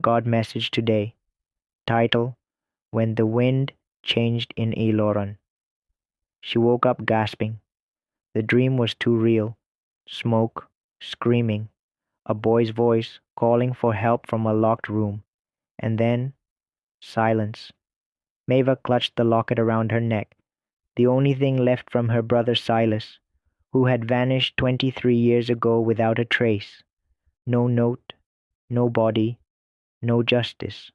God message today. Title: When the Wind Changed in Eloran. She woke up gasping. The dream was too real. Smoke, screaming, a boy's voice calling for help from a locked room, and then silence. Maeva clutched the locket around her neck, the only thing left from her brother Silas, who had vanished 23 years ago without a trace. No note, no body, no justice.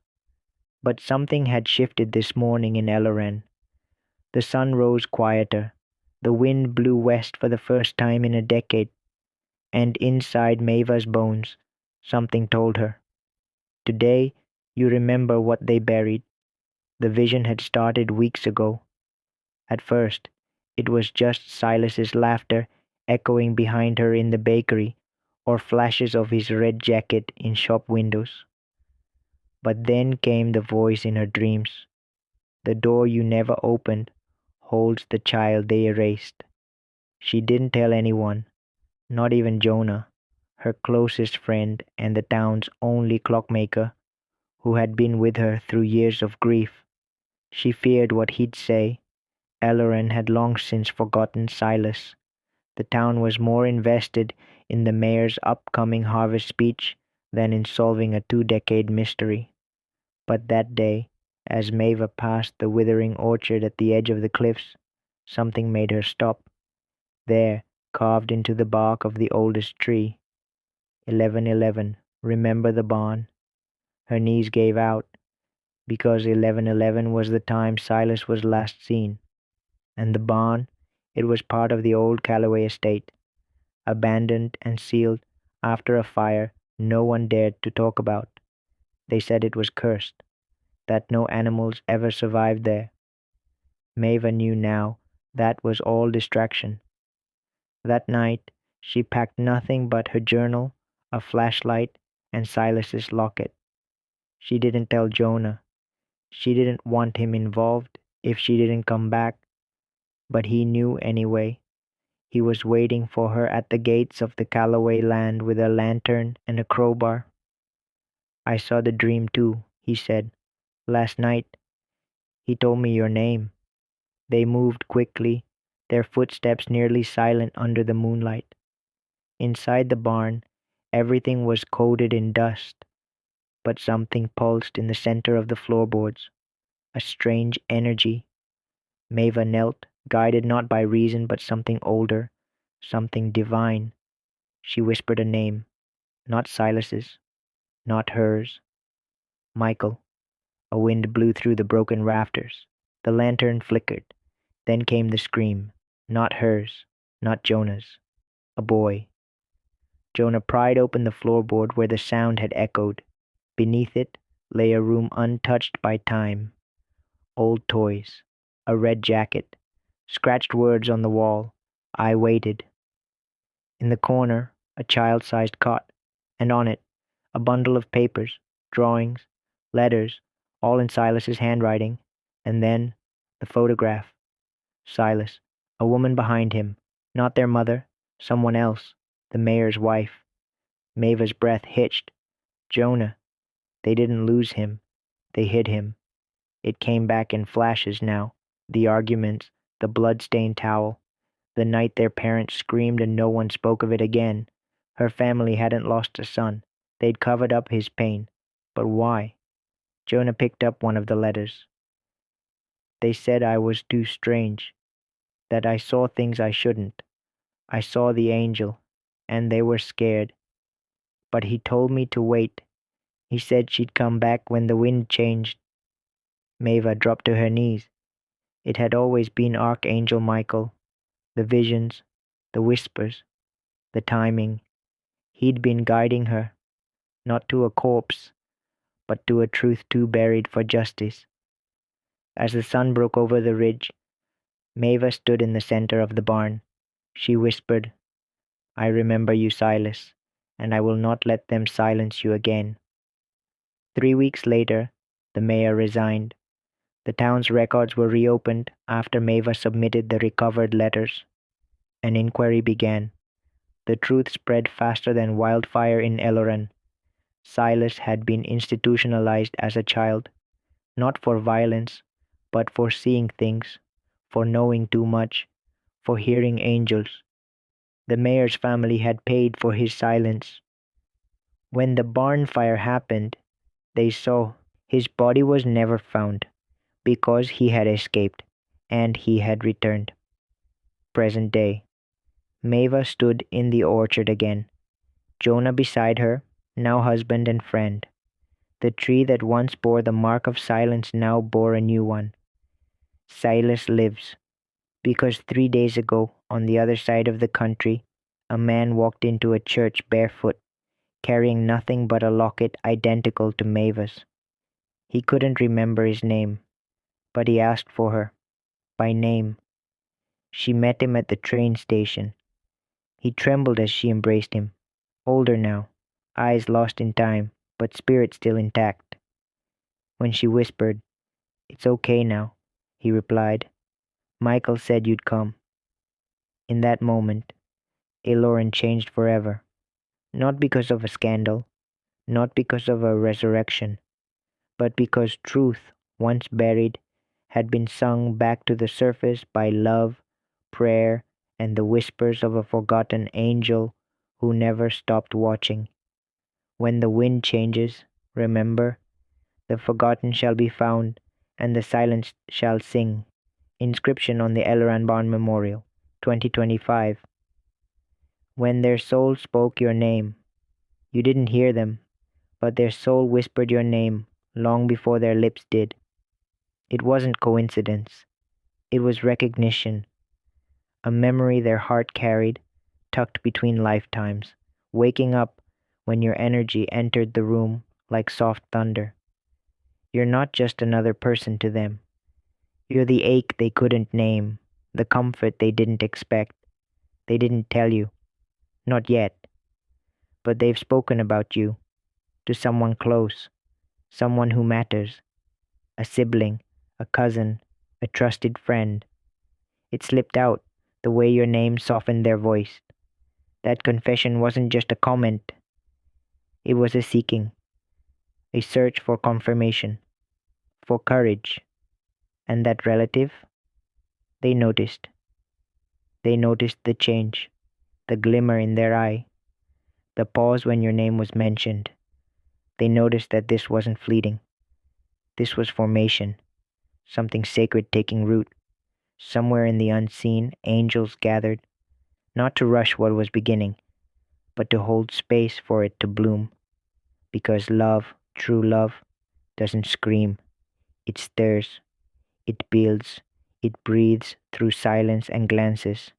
But something had shifted this morning in Eloran. The sun rose quieter. The wind blew west for the first time in a decade, and inside Maeva's bones, something told her. Today, you remember what they buried. The vision had started weeks ago. At first, it was just Silas's laughter echoing behind her in the bakery, or flashes of his red jacket in shop windows. But then came the voice in her dreams. The door you never opened holds the child they erased. She didn't tell anyone, not even Jonah, her closest friend and the town's only clockmaker, who had been with her through years of grief. She feared what he'd say. Eloran had long since forgotten Silas. The town was more invested in the mayor's upcoming harvest speech than in solving a 2-decade mystery. But that day, as Maeva passed the withering orchard at the edge of the cliffs, something made her stop. There, carved into the bark of the oldest tree, 1111, remember the barn? Her knees gave out, because 1111 was the time Silas was last seen. And the barn, it was part of the old Calloway estate, abandoned and sealed after a fire no one dared to talk about. They said it was cursed, that no animals ever survived there. Maeva knew now that was all distraction. That night, she packed nothing but her journal, a flashlight, and Silas's locket. She didn't tell Jonah. She didn't want him involved if she didn't come back, but he knew anyway. He was waiting for her at the gates of the Calloway land with a lantern and a crowbar. I saw the dream too, he said. Last night, he told me your name. They moved quickly, their footsteps nearly silent under the moonlight. Inside the barn, everything was coated in dust, but something pulsed in the center of the floorboards, a strange energy. Maeva knelt, guided not by reason but something older, something divine. She whispered a name, not Silas's, not hers. Michael. A wind blew through the broken rafters. The lantern flickered. Then came the scream, not hers, not Jonah's. A boy. Jonah pried open the floorboard where the sound had echoed. Beneath it lay a room untouched by time. Old toys, a red jacket, scratched words on the wall. I waited. In the corner, a child-sized cot, and on it, a bundle of papers, drawings, letters, all in Silas's handwriting, and then the photograph. Silas, a woman behind him, not their mother, someone else, the mayor's wife. Maeva's breath hitched. Jonah. They didn't lose him. They hid him. It came back in flashes now. The arguments, the blood-stained towel, the night their parents screamed and no one spoke of it again. Her family hadn't lost a son. They'd covered up his pain. But why? Jonah picked up one of the letters. They said I was too strange, that I saw things I shouldn't. I saw the angel, and they were scared. But he told me to wait. He said she'd come back when the wind changed. Maeva dropped to her knees. It had always been Archangel Michael. The visions, the whispers, the timing. He'd been guiding her, not to a corpse, but to a truth too buried for justice. As the sun broke over the ridge, Maeva stood in the center of the barn. She whispered, I remember you, Silas, and I will not let them silence you again. 3 weeks later, the mayor resigned. The town's records were reopened after Maeva submitted the recovered letters. An inquiry began. The truth spread faster than wildfire in Eloran. Silas had been institutionalized as a child, not for violence, but for seeing things, for knowing too much, for hearing angels. The mayor's family had paid for his silence. When the barn fire happened, they saw his body was never found because he had escaped and he had returned. Present day. Maeva stood in the orchard again, Jonah beside her, now husband and friend. The tree that once bore the mark of silence now bore a new one. Silas lives, because 3 days ago, on the other side of the country, a man walked into a church barefoot, carrying nothing but a locket identical to Maeva's. He couldn't remember his name, but he asked for her, by name. She met him at the train station. He trembled as she embraced him, older now, eyes lost in time, but spirit still intact. When she whispered, "It's okay now," he replied, "Michael said you'd come." In that moment, Aloran changed forever. Not because of a scandal, not because of a resurrection, but because truth, once buried, had been sung back to the surface by love, prayer, and the whispers of a forgotten angel who never stopped watching. When the wind changes, remember, the forgotten shall be found, and the silent shall sing. Inscription on the Elleran Barn Memorial, 2025. When their soul spoke your name, you didn't hear them, but their soul whispered your name long before their lips did. It wasn't coincidence. It was recognition, a memory their heart carried, tucked between lifetimes, waking up when your energy entered the room like soft thunder. You're not just another person to them. You're the ache they couldn't name, the comfort they didn't expect. They didn't tell you. Not yet. But they've spoken about you to someone close, someone who matters, a sibling, a cousin, a trusted friend. It slipped out the way your name softened their voice. That confession wasn't just a comment, it was a seeking, a search for confirmation, for courage. And that relative, they noticed. They noticed the change, the glimmer in their eye, the pause when your name was mentioned. They noticed that this wasn't fleeting. This was formation, something sacred taking root. Somewhere in the unseen, angels gathered, not to rush what was beginning, but to hold space for it to bloom. Because love, true love, doesn't scream. It stirs, it builds, it breathes through silence and glances.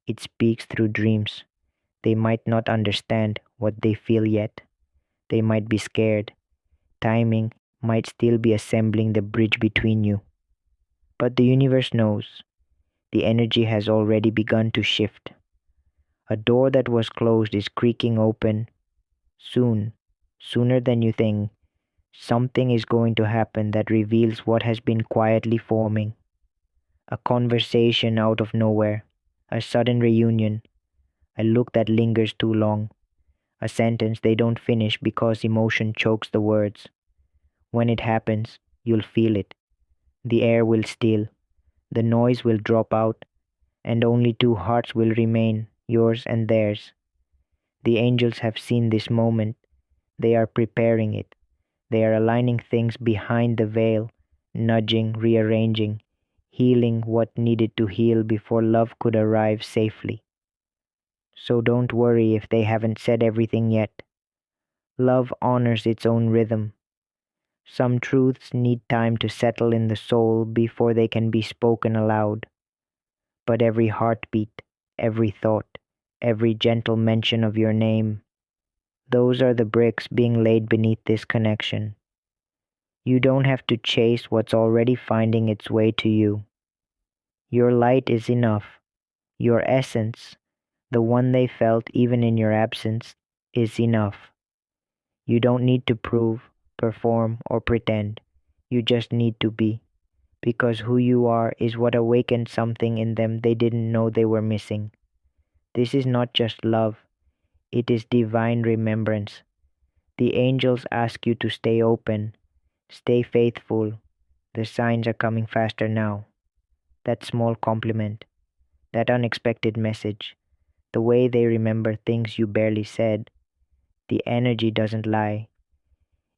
It speaks through dreams. They might not understand what they feel yet. They might be scared. Timing might still be assembling the bridge between you. But the universe knows. The energy has already begun to shift. A door that was closed is creaking open. Soon, sooner than you think, something is going to happen that reveals what has been quietly forming. A conversation out of nowhere, a sudden reunion, a look that lingers too long, a sentence they don't finish because emotion chokes the words. When it happens, you'll feel it. The air will still, the noise will drop out, and only two hearts will remain, yours and theirs. The angels have seen this moment. They are preparing it. They are aligning things behind the veil, nudging, rearranging, healing what needed to heal before love could arrive safely. So don't worry if they haven't said everything yet. Love honors its own rhythm. Some truths need time to settle in the soul before they can be spoken aloud. But every heartbeat, every thought, every gentle mention of your name, those are the bricks being laid beneath this connection. You don't have to chase what's already finding its way to you. Your light is enough. Your essence, the one they felt even in your absence, is enough. You don't need to prove, perform, or pretend. You just need to be. Because who you are is what awakened something in them they didn't know they were missing. This is not just love, it is divine remembrance. The angels ask you to stay open, stay faithful. The signs are coming faster now. That small compliment, that unexpected message, the way they remember things you barely said, the energy doesn't lie.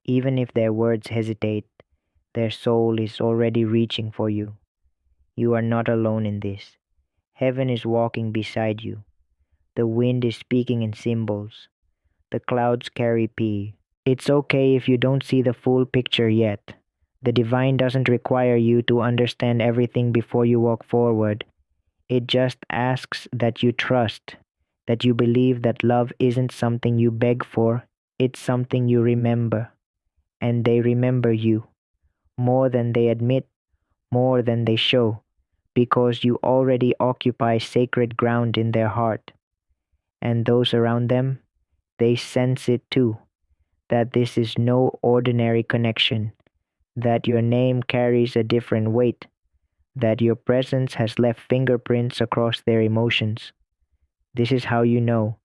Even if their words hesitate, their soul is already reaching for you. You are not alone in this. Heaven is walking beside you. The wind is speaking in symbols. The clouds carry peace. It's okay if you don't see the full picture yet. The divine doesn't require you to understand everything before you walk forward. It just asks that you trust, that you believe that love isn't something you beg for, it's something you remember. And they remember you more than they admit, more than they show, because you already occupy sacred ground in their heart. And those around them, they sense it too, that this is no ordinary connection, that your name carries a different weight, that your presence has left fingerprints across their emotions. This is how you know.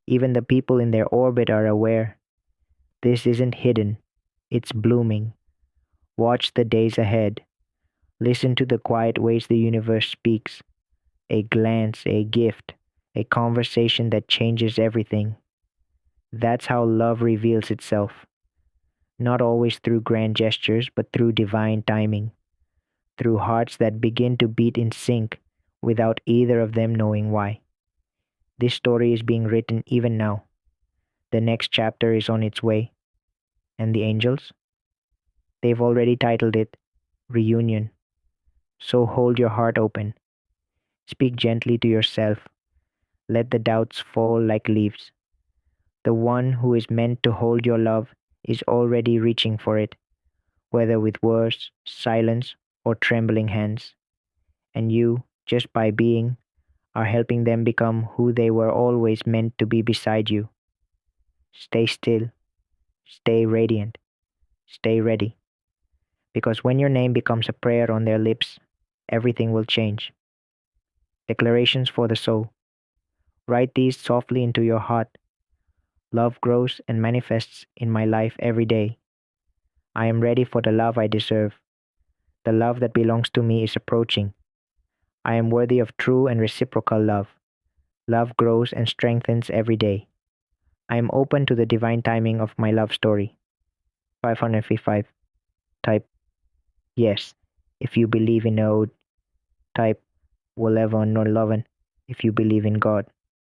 Even the people in their orbit are aware. This isn't hidden, it's blooming. Watch the days ahead. Listen to the quiet ways the universe speaks. A glance, a gift, a conversation that changes everything. That's how love reveals itself. Not always through grand gestures, but through divine timing. Through hearts that begin to beat in sync without either of them knowing why. This story is being written even now. The next chapter is on its way. And the angels? They've already titled it Reunion. So hold your heart open. Speak gently to yourself. Let the doubts fall like leaves. The one who is meant to hold your love is already reaching for it, whether with words, silence, or trembling hands. And you, just by being, are helping them become who they were always meant to be beside you. Stay still, stay radiant, stay ready. Because when your name becomes a prayer on their lips, everything will change. Declarations for the soul. Write these softly into your heart. Love grows and manifests in my life every day. I am ready for the love I deserve. The love that belongs to me is approaching. I am worthy of true and reciprocal love. Love grows and strengthens every day. I am open to the divine timing of my love story. 555. Type yes if you believe in Ode. Type Walevan or Loven if you believe in God.